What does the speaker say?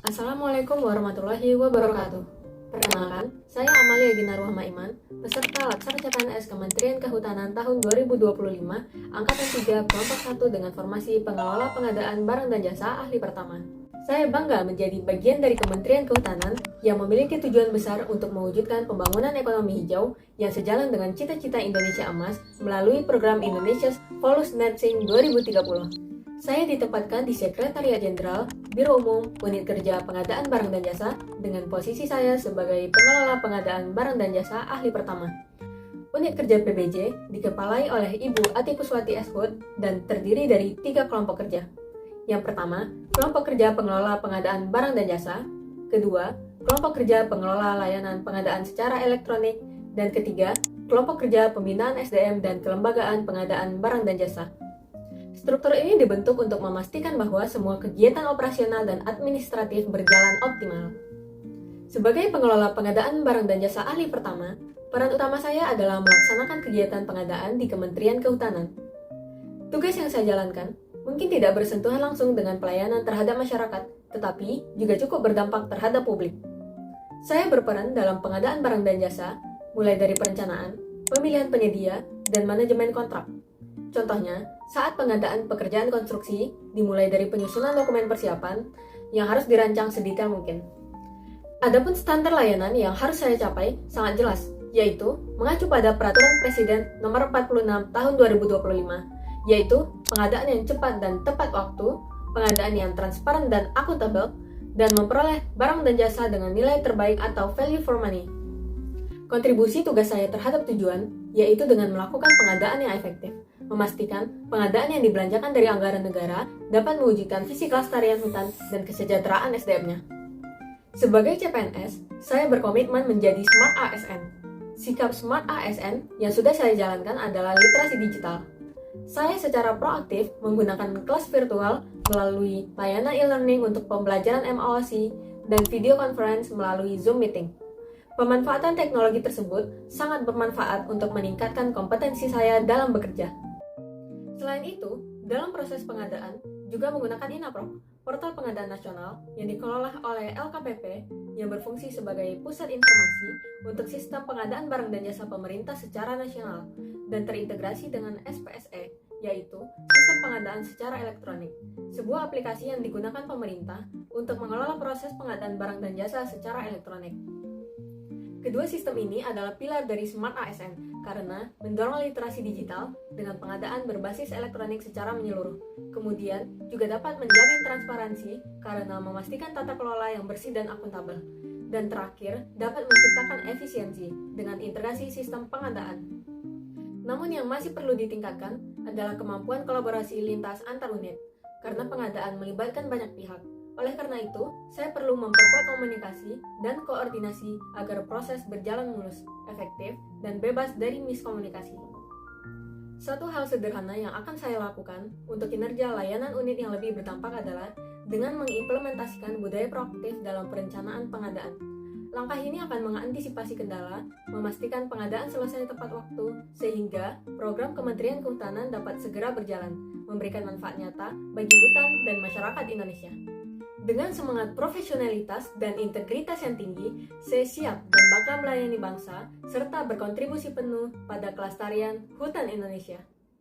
Assalamualaikum warahmatullahi wabarakatuh. Perkenalkan, saya Amalia Gina Ruhma Iman, peserta Laksana CPNS Kementerian Kehutanan tahun 2025, Angkatan 3, Kelompok 1 dengan formasi Pengelola Pengadaan Barang dan Jasa Ahli Pertama. Saya bangga menjadi bagian dari Kementerian Kehutanan yang memiliki tujuan besar untuk mewujudkan pembangunan ekonomi hijau yang sejalan dengan cita-cita Indonesia Emas melalui program Indonesia's Flawless Netsing 2030. Saya ditempatkan di Sekretariat Jenderal Biro Umum Unit Kerja Pengadaan Barang dan Jasa dengan posisi saya sebagai Pengelola Pengadaan Barang dan Jasa Ahli Pertama. Unit Kerja PBJ dikepalai oleh Ibu Ati Kuswati Eshud dan terdiri dari 3 kelompok kerja. Yang pertama, Kelompok Kerja Pengelola Pengadaan Barang dan Jasa. Kedua, Kelompok Kerja Pengelola Layanan Pengadaan Secara Elektronik. Dan ketiga, Kelompok Kerja Pembinaan SDM dan Kelembagaan Pengadaan Barang dan Jasa. Struktur ini dibentuk untuk memastikan bahwa semua kegiatan operasional dan administratif berjalan optimal. Sebagai pengelola pengadaan barang dan jasa ahli pertama, peran utama saya adalah melaksanakan kegiatan pengadaan di Kementerian Kehutanan. Tugas yang saya jalankan mungkin tidak bersentuhan langsung dengan pelayanan terhadap masyarakat, tetapi juga cukup berdampak terhadap publik. Saya berperan dalam pengadaan barang dan jasa, mulai dari perencanaan, pemilihan penyedia, dan manajemen kontrak. Contohnya, saat pengadaan pekerjaan konstruksi, dimulai dari penyusunan dokumen persiapan yang harus dirancang sedetail mungkin. Adapun standar layanan yang harus saya capai sangat jelas, yaitu mengacu pada Peraturan Presiden Nomor 46 Tahun 2025, yaitu pengadaan yang cepat dan tepat waktu, pengadaan yang transparan dan akuntabel, dan memperoleh barang dan jasa dengan nilai terbaik atau value for money. Kontribusi tugas saya terhadap tujuan, yaitu dengan melakukan pengadaan yang efektif, memastikan pengadaan yang dibelanjakan dari anggaran negara dapat mewujudkan visi kelestarian hutan dan kesejahteraan SDM-nya. Sebagai CPNS, saya berkomitmen menjadi Smart ASN. Sikap Smart ASN yang sudah saya jalankan adalah literasi digital. Saya secara proaktif menggunakan kelas virtual melalui layanan e-learning untuk pembelajaran MAOC dan video conference melalui Zoom Meeting. Pemanfaatan teknologi tersebut sangat bermanfaat untuk meningkatkan kompetensi saya dalam bekerja. Selain itu, dalam proses pengadaan juga menggunakan INAPROK, portal pengadaan nasional yang dikelola oleh LKPP yang berfungsi sebagai pusat informasi untuk sistem pengadaan barang dan jasa pemerintah secara nasional dan terintegrasi dengan SPSE, yaitu Sistem Pengadaan Secara Elektronik, sebuah aplikasi yang digunakan pemerintah untuk mengelola proses pengadaan barang dan jasa secara elektronik. Kedua sistem ini adalah pilar dari Smart ASN karena mendorong literasi digital dengan pengadaan berbasis elektronik secara menyeluruh. Kemudian juga dapat menjamin transparansi karena memastikan tata kelola yang bersih dan akuntabel. Dan terakhir, dapat menciptakan efisiensi dengan integrasi sistem pengadaan. Namun yang masih perlu ditingkatkan adalah kemampuan kolaborasi lintas antar unit karena pengadaan melibatkan banyak pihak. Oleh karena itu, saya perlu memperkuat komunikasi dan koordinasi agar proses berjalan mulus, efektif, dan bebas dari miskomunikasi. Satu hal sederhana yang akan saya lakukan untuk kinerja layanan unit yang lebih berdampak adalah dengan mengimplementasikan budaya proaktif dalam perencanaan pengadaan. Langkah ini akan mengantisipasi kendala, memastikan pengadaan selesai tepat waktu, sehingga program Kementerian Kehutanan dapat segera berjalan, memberikan manfaat nyata bagi hutan dan masyarakat Indonesia. Dengan semangat profesionalitas dan integritas yang tinggi, saya siap dan bakal melayani bangsa serta berkontribusi penuh pada kelestarian hutan Indonesia.